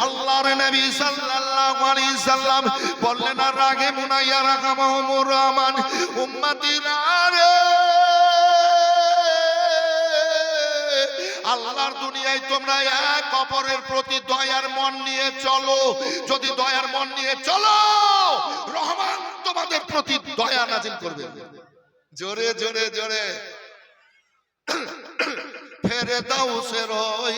আল্লাহর নবী সাল্লাল্লাহু আলাইহি সাল্লাম বললেন রাগে মুনাইয়া রাহমাহুমুর রহমান, উম্মতিরা রে, আল্লাহর দুনিয়ায় তোমরা এক অপরের প্রতি দয়ার মন নিয়ে চলো। যদি দয়ার মন নিয়ে চলো, রহমান তোমাদের প্রতি দয়া নাজিল করবে। জোরে জোরে জোরে ফেরে দাও সে রই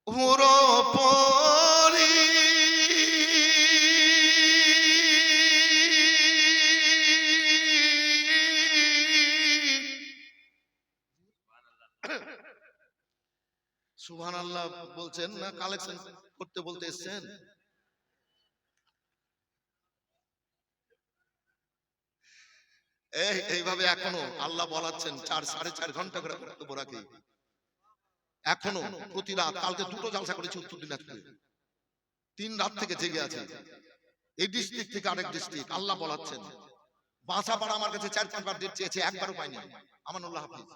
পুরো পরি, সুবহানাল্লাহ বলছেন না, কালেকশন করতে বলতে এসেছেন? এইভাবে এখনো আল্লাহ বলাচ্ছেন 4-4.5 ঘন্টা করে বক্তব্য রাখি। এখনো প্রতি রাত, কালকে 2টো জালসা করেছি উত্তর দিনাজপুরে, 3 রাত থেকে জেগে আছে। এই ডিস্ট্রিক্ট থেকে আরেক ডিস্ট্রিক্ট আল্লাহ বলাচ্ছেন। বাঁচাপাড়া আমার কাছে 4-5 বার ডেট চেয়েছে, একবারও পাইনি। আমানুল্লাহ হাফিজ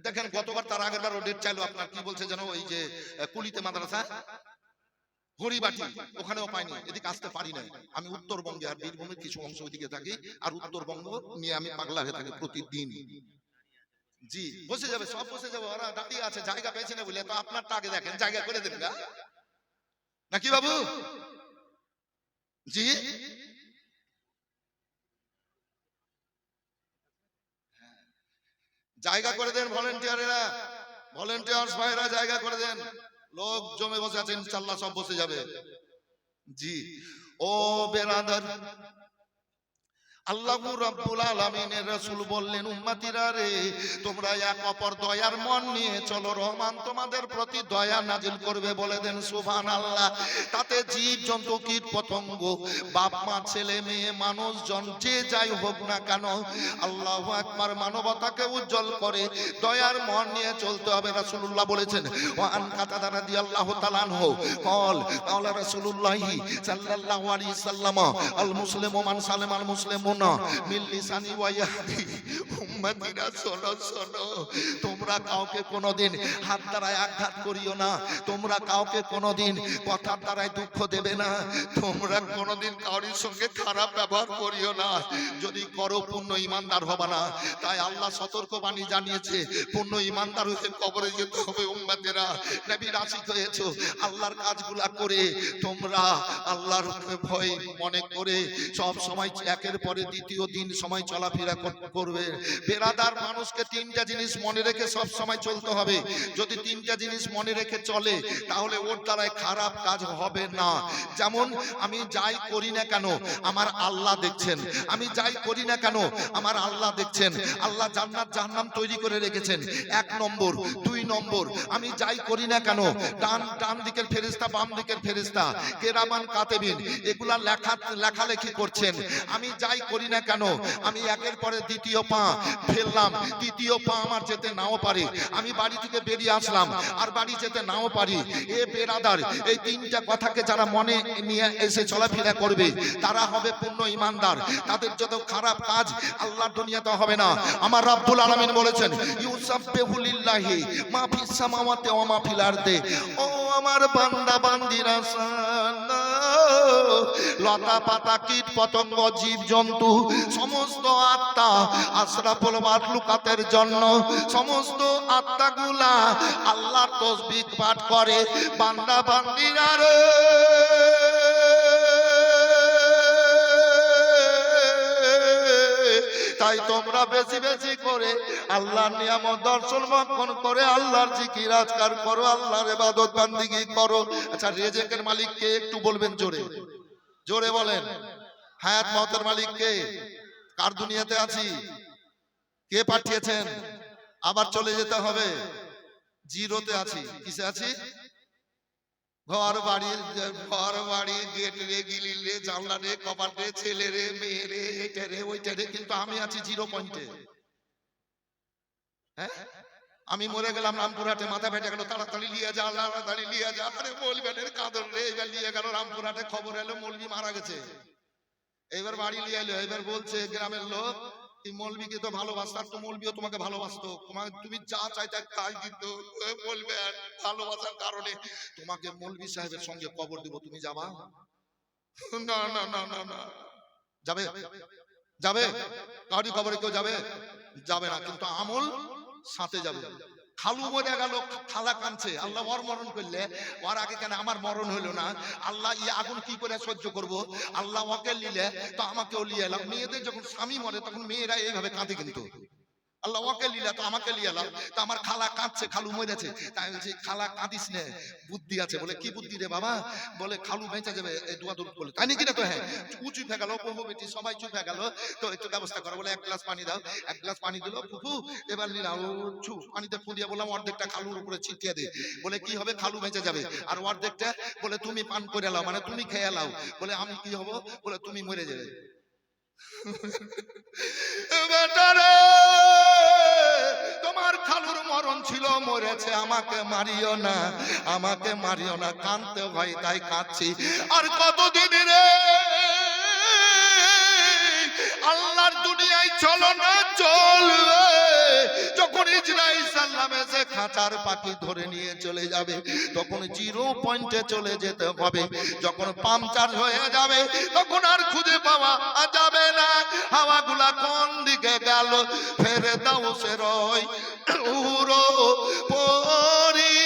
দেখেন গতবার, তার আগের বার ও ডেট চাইলো। আপনার কি বলছে যেন, ওই যে কুলিতে মাদ্রাসা হরিবাটি, ওখানেও পাইনি। এদিকে আসতে পারি না। আমি উত্তরবঙ্গে আর বীরভূমের কিছু অংশ ওইদিকে থাকি, আর উত্তরবঙ্গ নিয়ে আমি পাগলা হয়ে থাকি প্রতিদিন। জি বসে যাবে, সব বসে যাবে, ওরা দাঁড়িয়ে আছে, জায়গা পেয়েছে না বলে। তো আপনারটা আগে দেখেন, জায়গা করে দেন নাকি বাবু? জি জায়গা করে দেন, ভলেন্টিয়ারেরা, ভলেন্টিয়ার্স ভাইরা জায়গা করে দেন। লোক জমে বসে আছেন, ইনশাআল্লাহ সব বসে যাবে। জি ও বেরাদার, আল্লাহ রাব্বুল আলামিনের রাসূল বললেন, উম্মতিরা রে, তোমরা এক অপর দয়ার মন নিয়ে চলো, রহমান তোমাদের প্রতি দয়া নাজিল করবে। বলে দেন সুবহানাল্লাহ। তাতে জীব জন্তু কীট পতঙ্গ, বাপ মা ছেলে মেয়ে মানুষজন যে যাই হোক না কেন, আল্লাহু আকবার, মানবতাকে উজ্জ্বল করে দয়ার মন নিয়ে চলতে হবে। রাসূলুল্লাহ বলেছেন, ওয়া আন কাতাদা রাদিয়াল্লাহু তাআলা আনহু قال قال رسول الله صلى الله عليه وسلم المسلم من سلم المسلمون মিন লিসানি ওয়া ইয়াদি। উম্মতিরা শোনো শোনো, তোমরা কাউকে কোনোদিন হাত দ্বারায় আঘাত করিও না, তোমরা কাউকে কোনোদিন কথার দ্বারায় দুঃখ দেবে না, তোমরা কোনোদিন কারোর সঙ্গে খারাপ ব্যবহার করিও না। যদি করো পূর্ণ ঈমানদার হবে না। তাই আল্লাহ সতর্কবাণী জানিয়েছে, পূর্ণ ঈমানদার হয়ে কবরে যেতে হবে। উম্মতেরা, নবীর আশিক হয়েছো, আল্লাহর কাজগুলা করে তোমরা আল্লাহর ভয় মনে করে সব সময় একের পরে দ্বিতীয় দিন সময় চলাফেরা করবে। বেরাদার, মানুষকে 3টা জিনিস মনে রেখে সব সময় চলতে হবে। যদি 3টা জিনিস মনে রেখে চলে, তাহলে ওর দ্বারাই খারাপ কাজ হবে না। যেমন, আমি যাই করি না কেন আমার আল্লাহ দেখছেন, আমি যাই করি না কেন আমার আল্লাহ দেখছেন। আল্লাহ জান্নাত জাহান্নাম তৈরি করে রেখেছেন, 1 নম্বর। 2 নম্বর, আমি যাই করি না কেন ডান দিকের ফেরেশতা বাম দিকের ফেরেশতা কেরামান কাতেবিন এগুলা লেখালেখি করছেন। আমি যাই করি না কেন আমি একের পরে দ্বিতীয় পা ফেললাম, তৃতীয় পা আমার যেতে নাও পারি, আমি বাড়ি থেকে বেরিয়ে আসলাম আর বাড়ি যেতে নাও পারি। এ বেরাদার, এই 3টা কথাকে যারা মনে নিয়ে এসে চলাফেরা করবে, তারা হবে পূর্ণ ঈমানদার। তাদের যত খারাপ কাজ আল্লাহর দুনিয়াতে হবে না। আমার রব্বুল আলামিন বলেছেন, ইউসাব্বিহু লিল্লাহি মা ফিস সামাওয়াতি ওয়া মা ফিল আরদি। ও আমার বান্দা বান্দিরা, লতা পাতা কীট পতঙ্গ জীব জন্তু সমস্ত আত্মা আশরাফুল মাখলুকাতের জন্য সমস্ত আত্মাগুলা আল্লাহর তাসবিহ পাঠ করে। বান্দা বান্দিরা রে, তাই তোমরা বেশি বেশি করে আল্লাহর নিয়ামত দর্শন ভক্ষণ করে আল্লাহর জিকির আজকার করো, আল্লাহর ইবাদত বান্দিগি করো। আচ্ছা, রিজিকের মালিক কে একটু বলবেন জোরে জোরে বলেন। হায়াত মওতের মালিক কে? কার দুনিয়াতে আছি? কে পাঠিয়েছেন? আবার চলে যেতে হবে, জিরোতে আছি। কিসে আছি? ঘর বাড়ি গেট রে, গিলিল রে, জানলা রে, কপাট রে, ছেলে রে, মেয়ে রে, এটা রে ওইটা রে, কিন্তু আমি আছি 0 পয়েন্টে। হ্যাঁ, আমি মরে গেলাম রামপুরহাটে, মাথা ফেটে গেল, তাড়াতাড়ি নিয়ে যা, তাড়াতাড়ি নিয়ে যা। আরে মৌলবীদের কাঁদন রে, এবার নিয়ে গেল রামপুরহাটে, খবর এলো মৌলবী মারা গেছে। এবার বাড়ি নিয়ে এলো, এবার বলছে গ্রামের লোক, এই মৌলবীকে তো ভালোবাসত, আর তো মৌলবীও তোমাকে ভালোবাসতো, তোমাকে তুমি যা চাইতে তাই দিত। বলবে ভালোবাসার কারণে তোমাকে মৌলবী সাহেবের সঙ্গে কবর দিব, তুমি যাবা? না না না না না। যাবে? যাবে? কারি কবরে কেউ যাবে? যাবে না, কিন্তু আমল সাথে যাবে। খালু মরে গেল, খালা কাঁদছে, আল্লাহ ওর মরণ করলে, ওর আগে কেন আমার মরণ হইলো না? আল্লাহ এই আগুন কি করে সহ্য করব? আল্লাহ ওকে নিলে তো আমাকেও নিয়ে এলাম। মেয়েদের যখন স্বামী মরে তখন মেয়েরা এইভাবে কাঁদে, কিন্তু আল্লাহ ওকে লিলা তো আমাকে লিয়ে এলাম। তো আমার খালা কাঁদছে, খালু মরেছে, তাই বলছি খালা কাঁদিস নে, বুদ্ধি আছে। বলে কি বুদ্ধি রে বাবা? বলে খালু বেঁচে যাবে এই দোয়া দরুদ বলে। তাই নাকি? না তো হ্যাঁ। চুপ হয়ে গেল, বহু বেটি সবাই চুপ হয়ে গেল। তো একটু ব্যবস্থা করো, বলে এক গ্লাস পানি দাও। এক গ্লাস পানি দিল ফুফু, এবার নিলাম চু পানিতে ফু দিয়ে বললাম অর্ধেকটা খালুর উপরে ছিটিয়ে দে। বলে কি হবে? খালু বেঁচে যাবে। আর অর্ধেকটা বলে তুমি পান করে এলাও, মানে তুমি খেয়ে এলাও। বলে আমি কি হব? বলে তুমি মরে যাবে। বেটারে, তোমার খালুর মরণ ছিল, মরেছে, আমাকে মারিও না, আমাকে মারিও না। কাঁদতে ভাই তাই কাঁদছি। আর কতদিন রে আল্লাহর দুনিয়ায় চলো না চলবে। যখন ইজরাইল সাল্লাম এসে খাঁচার পাখি ধরে নিয়ে চলে যাবে, তখন জিরো পয়েন্টে চলে যেতে হবে। যখন পাংচার হয়ে যাবে তখন আর খুঁজে পাওয়া যাবে না হাওয়াগুলা কোন দিকে গেল। ফেরে দাও সে রয় উড়ো পরি,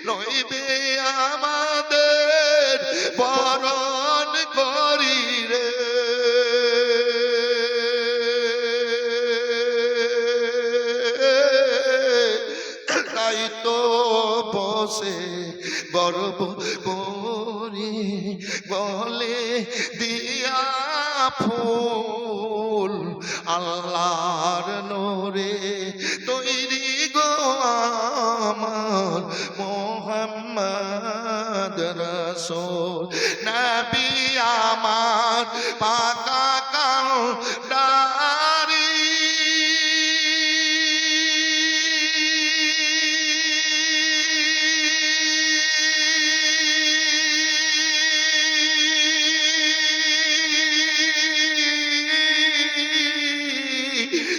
রইবে আমাদের বরণ করি রে। তাই তো বসে গর্ব করি বলে দিয়া ফুল, আল্লাহর নূরে তৈরি গো আমার মোহাম্মদ রাসূল। নবী আমার পাকা কান্ডারি,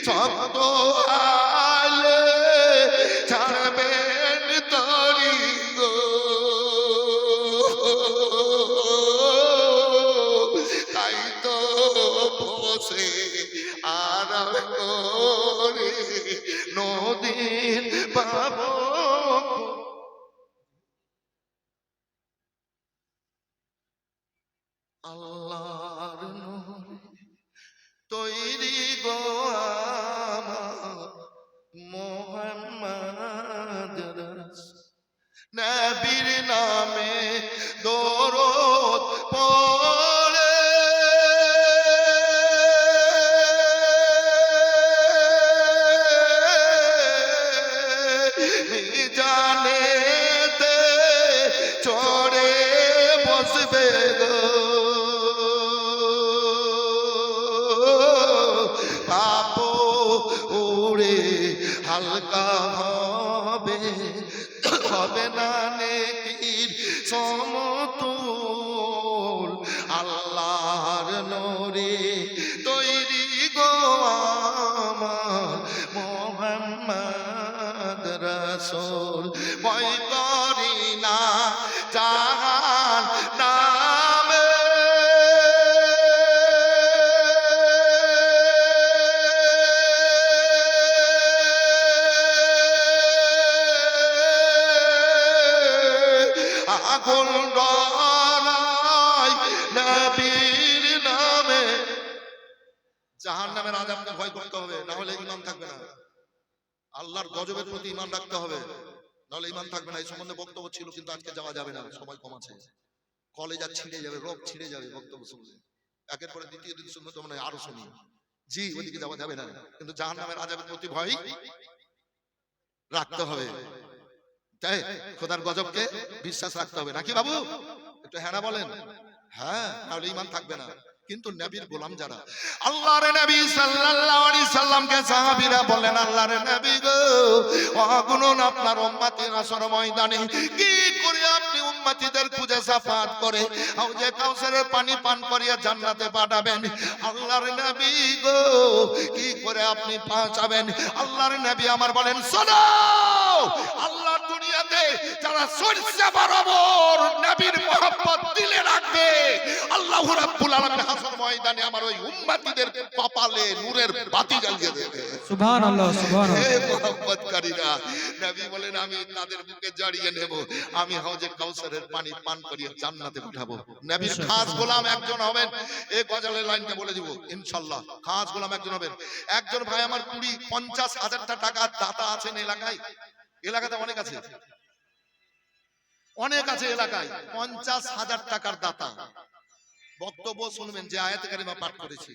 শব্দ আলে ছাড়বেন তরি গো। তাই তো বসে আরাম করে নদীর পাব। আল্লাহর নূরে তৈরি গো আমার মোহাম্মদ রাসূল। নবীর নামে দরুদ পড়ে মিজানেতে চড়ে বসবে গো। পাপ উড়ে হালকা হবে, হবে না নেকির সমতুল। আল্লাহর নূরে তৈরি গো আমার মোহাম্মদ রাসূল। ভয় করি না জাহান নামে, আগুন ডরাই নবীর নামে। জাহান্নামের আযাবকে ভয় করতে হবে, না হলে ঈমান থাকবে না। আল্লাহর গজবের প্রতি ঈমান রাখতে হবে, নাহলে ঈমান থাকবে না। এই সম্বন্ধে বক্তব্য ছিল, কিন্তু আজকে যাওয়া যাবে না, সময় কম আছে। কলেজা ছিঁড়ে যাবে, রোগ ছিঁড়ে যাবে বক্তব্য শুনলে। একের পরে দ্বিতীয় দিন শুনলে তো মানে আরো শুনি। জি, ওইদিকে যাওয়া যাবে না, কিন্তু জাহান্নামের আযাবের প্রতি ভয় রাখতে হবে। তাই খোদার গজবকে বিশ্বাস রাখতে হবে, নাকি বাবু? একটু হ্যাঁ না বলেন। হ্যাঁ, নাহলে ঈমান থাকবে না। কিন্তু নবীর গোলাম যারা, আল্লাহর নবী সাল্লাল্লাহু আলাইহি সাল্লামকে সাহাবীরা বলেন, আল্লাহর নবী গো, অগুণন আপনার উম্মতের আসর ময়দানে কি করে আপনি উম্মতিদের খুঁজে সাফাত করে হাউজে কাউসারের পানি পান করিয়ে জান্নাতে পাঠাবেন? আল্লাহর নবী গো, কি করে আপনি পৌঁছাবেন? আল্লাহর নবী আমার বলেন, শোনো, আল্লাহর দুনিয়াতে যারা সরষে বরাবর নবীর মহব্বত দিলে রাখবে, আল্লাহ রাব্বুল আলামিন হাসর ময়দানে আমার ওই উম্মতিদের কপালে নূরের বাতি জ্বালিয়ে দেবে। সুবহানাল্লাহ, সুবহানাল্লাহ। হে মহব্বতকারীরা, নবী বলেন আমি তাদের বুকে জড়িয়ে নেব, আমি হাউজে কাউসারের পানি পান করিয়ে জান্নাতে পাঠাবো। নবীর খাস গোলাম একজন হবেন, এই গজলের লাইনটা বলে দিব ইনশাআল্লাহ। খাস গোলাম একজন হবেন। একজন ভাই আমার 20-50 হাজার টাকা দাতা আছেন এলাকায়, এলাকাতে অনেক আছে, অনেক আছে এলাকায় 50,000 টাকার দাতা। বক্তব্য শুনবেন যে আয়াতে কারিমা পাঠ করেছি।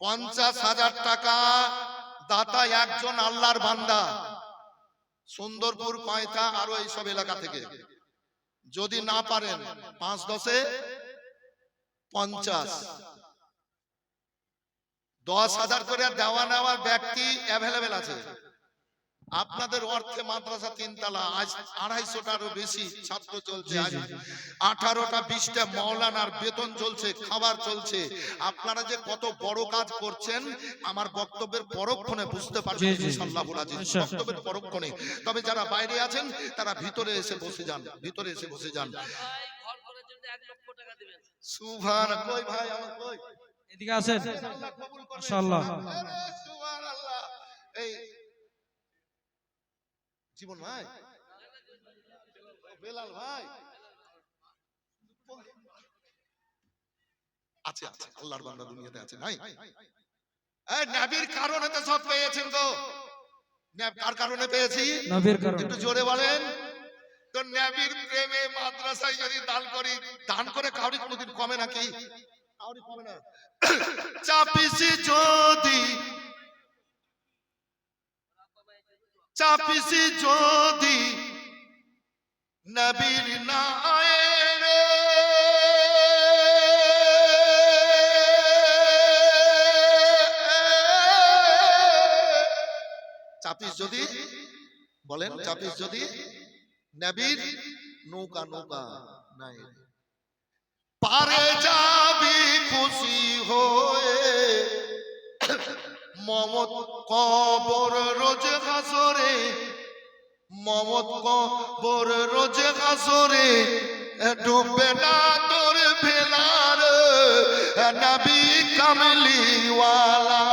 50,000 টাকা দাতা একজন আল্লাহর বান্দা, সুন্দরপুর, কয়টা আরো এইসব এলাকা থেকে। যদি না পারেন 5-10-এ 50, 10,000 করে দেওয়া নেওয়ার ব্যক্তি অ্যাভেলেবেল আছে। আপনাদের অর্থে মাদ্রাসা 3 তলা, আজ 250টারও বেশি ছাত্র চলছে, আজ 18টা 20টা মাওলানার বেতন চলছে, খাবার চলছে। আপনারা যে কত বড় কাজ করছেন আমার বক্তব্যের পরক্ষণে বুঝতে পারবেন ইনশাআল্লাহুল আজিজ, বক্তব্যের পরক্ষণে। তবে যারা বাইরে আছেন তারা ভিতরে এসে বসে যান, ভিতরে এসে বসে যান। ঘর করার জন্য 1 লক্ষ টাকা দিবেন। সুবহান, কই ভাই আমার কই, এদিকে আছেন আল্লাহ কবুল করবে ইনশাআল্লাহ। সুবহানাল্লাহ। এই জীবন ভাই, বেলাল ভাই আছে, আছে আল্লাহর বান্দা দুনিয়াতে আছে নাই? এই নবীর কারণে তো সব পেয়েছেন গো। কার কারণে পেয়েছি? নবীর কারণে। একটু জোরে বলেন তো। নবীর প্রেমে মাদ্রাসায় যদি দান করি, দান করে কাউরি কোনোদিন কমে নাকি? কাউরি কমে না। চাপিসি যদি, চাপিসি যদি নবীর নায়ের, চাপিস যদি, বলেন চাপিস যদি নবীর নৌকা, নৌকা নাই পারে যাবি খুশি হয়ে, মমত কবর রোজ হাসরে, মমত কবর রোজ হাসরে, ডুববে না তোর ভেলার নবী কামলিওয়ালা।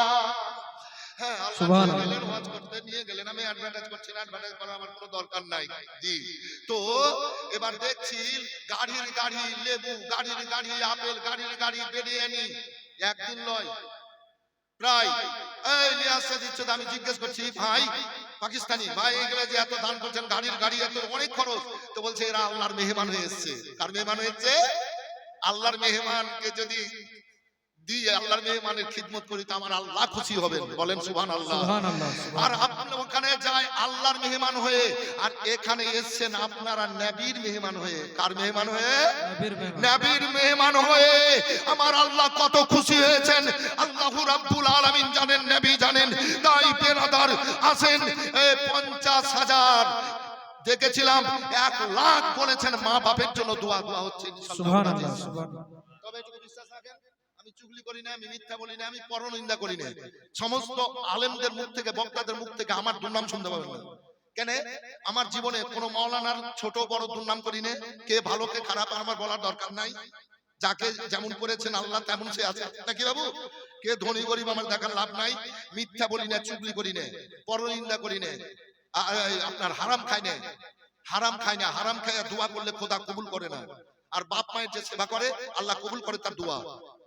হ্যাঁ, সুবহানাল্লাহ। ওয়াজ করতে নিয়ে গেলেন, আমি অ্যাডভার্টাইজ করছি না, অ্যাডভার্টাইজ করার আমার কোনো দরকার নাই। জি, তো এবার দেখছি গাড়ির গাড়ি লেবু, গাড়ির গাড়ি আপেল, গাড়ির গাড়ি বিরিয়ানি, একদিন নয় প্রায়। এই লিয়াসা দিচ্ছে, আমি জিজ্ঞেস করছি ভাই পাকিস্তানি ভাই, এগুলো যে এত দান করছেন, গাড়ির গাড়ি এত অনেক খরচ, তো বলছে এরা আল্লাহর মেহমান হয়ে এসেছে। কার মেহমান হয়েছে? আল্লাহর মেহমানকে যদি দিয়ে আল্লাহর মেহমানের খিদমত করি তো আমার আল্লাহ খুশি হবেন। বলেন সুবহানাল্লাহ। আর আপনি ওখানে যায় আল্লাহর মেহমান হয়ে, আর এখানে এসেছেন আপনারা নবীর মেহমান হয়ে। কার মেহমান হয়ে? নবীর মেহমান হয়ে। আমার আল্লাহ কত খুশি হয়েছেন আল্লাহু রাব্বুল আলামিন জানেন, নবী জানেন। তাই বেরাদার আসেন 50,000 দেখেছিলাম, 1 লাখ বলেছেন মা বাপের জন্য দোয়া দোয়া হচ্ছে সুবহানাল্লাহ। তবে একটু বিশ্বাস রাখেন, আমি চুগলি করি না, আমি মিথ্যা বলি না, আমি পরনিন্দা করি না। সমস্ত আলেমদের মুখ থেকে, বক্তাদের মুখ থেকে আমার দুর্নাম শুনতে পাবেন না। কেন? আমার জীবনে কোনো মাওলানার ছোট বড় দুর্নাম করি না। কে ভালো কে খারাপ আমার বলার দরকার নাই। যাকে যেমন করেছেন আল্লাহ তেমন সে আছে, নাকি বাবু? কে ধনী গরিব আমার দেখার লাভ নাই। মিথ্যা বলি না, চুগলি করি না, পরনিন্দা করি না, আপনার হারাম খাই না, হারাম খাই না। হারাম খাইয়া দোয়া করলে খোদা কবুল করে না। আর বাপ মায়ের যে সেবা করে আল্লাহ কবুল করে তার দোয়া।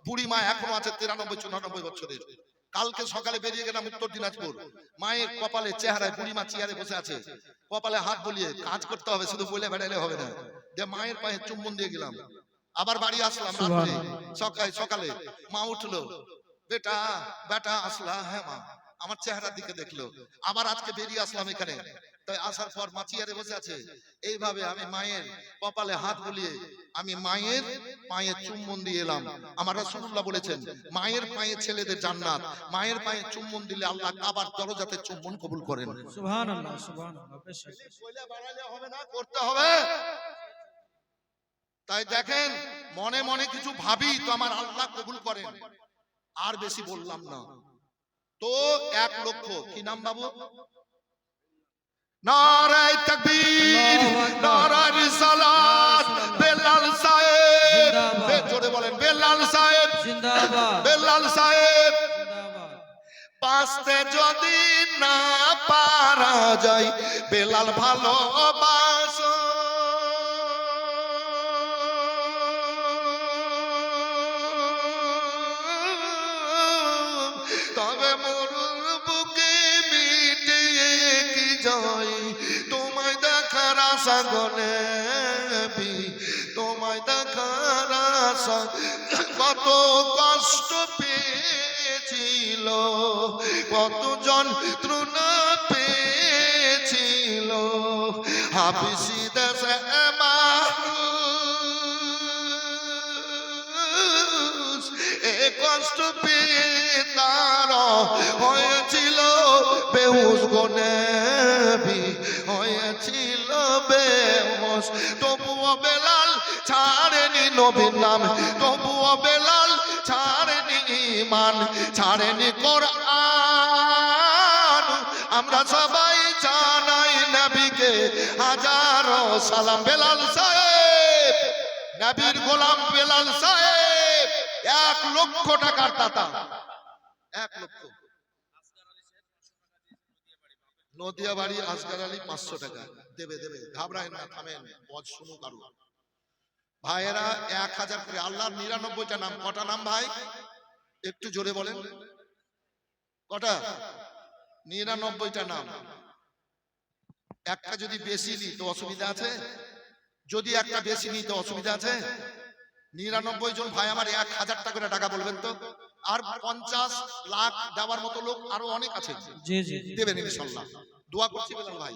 বুড়ি মা এখনো আছে 93-94 বছরের। কালকে সকালে বেরিয়ে গেলাম উত্তর দিনাজপুর, মায়ের কপালে চেহারায়, বুড়ি মা চেয়ারে বসে আছে, কপালে হাত বলিয়ে কাজ করতে হবে, শুধু বলে বেড়াইলে হবে না। দিয়ে মায়ের পায়ে চুম্বন দিয়ে গেলাম, আবার বাড়ি আসলাম রাত্রে। সকালে মা উঠলো, বেটা বেটা আসলা? হ্যাঁ মা। আমার চেহারার দিকে দেখলো। আবার আজকে বেরিয়ে আসলাম এখানে, তাই আসার পর মা চেয়ারে বসে আছে, এইভাবে আমি মায়ের কপালে হাত বুলিয়ে আমি মায়ের পায়ে চুম্বন দিয়ে এলাম। আমার রাসূলুল্লাহ বলেছেন মায়ের পায়ে ছেলেদের জান্নাত, মায়ের পায়ে চুম্বন দিলে আল্লাহ কাবার দরজাতে চুম্বন কবুল করেন। সুবহানাল্লাহ সুবহানাল্লাহ বেশ কইলে বাড়াইলে হবে না, করতে হবে। তাই দেখেন মনে মনে কিছু ভাবি তো আমার আল্লাহ কবুল করেন। আর বেশি বললাম না তো 1 লক্ষ। কি নাম বাবু? নারায়ে তাকবীর, নারায়ে রিসালাত। বেলাল সাহেব, জোরে বলেন বেলাল সাহেব জিন্দাবাদ, বেলাল সাহেব। জিন্দাবাদ। বাঁচতে যদি না পারা যায় বেলাল ভালোবাসো, তবে মরুর বুকে মিটিয়ে কি যায় তোমায় দেখার আশা গলে, তোমায় দেখার আশা। কত কষ্ট পেয়েছিল, কত যন্ত্রণা পেয়েছিল হাবিসি দেশে মানুষ। এ কষ্ট পেয়ে তার হয়েছিল বেহুশ গনে, হয়েছিল বেহুশ। তবুও বেলাল ছাড়েনি নবীর নাম, তবুও বেলাল ছাড়েনি ঈমান, ছাড়েনি কোরআন। আমরা সবাই জানাই নবীকে হাজারো সালাম। বেলাল সাহেব, নবীর গোলাম বেলাল সাহেব 1 লক্ষ টাকার দাতা। 1 লক্ষ। নদিয়া বাড়ি আসগার আলী 500 টাকা দেবে দেবে, ঘাবড়ায় না, থামেন, বজ শুনুক আরো। ভাইয়েরা 1000 করে। আল্লাহর 99টা নাম। কটা নাম ভাই? একটু জোরে বলেন কটা? 99টা নাম। একটা যদি বেশি নিই তো অসুবিধা আছে? যদি একটা বেশি নিই তো অসুবিধা আছে? 99 জন ভাই আমার 1000 টাকা করে টাকা বলবেন তো। আর 50 লাখ দেওয়ার মতো লোক আরো অনেক আছে, জি জি দেবেন ইনশাআল্লাহ। দোয়া করছি বেলাল ভাই।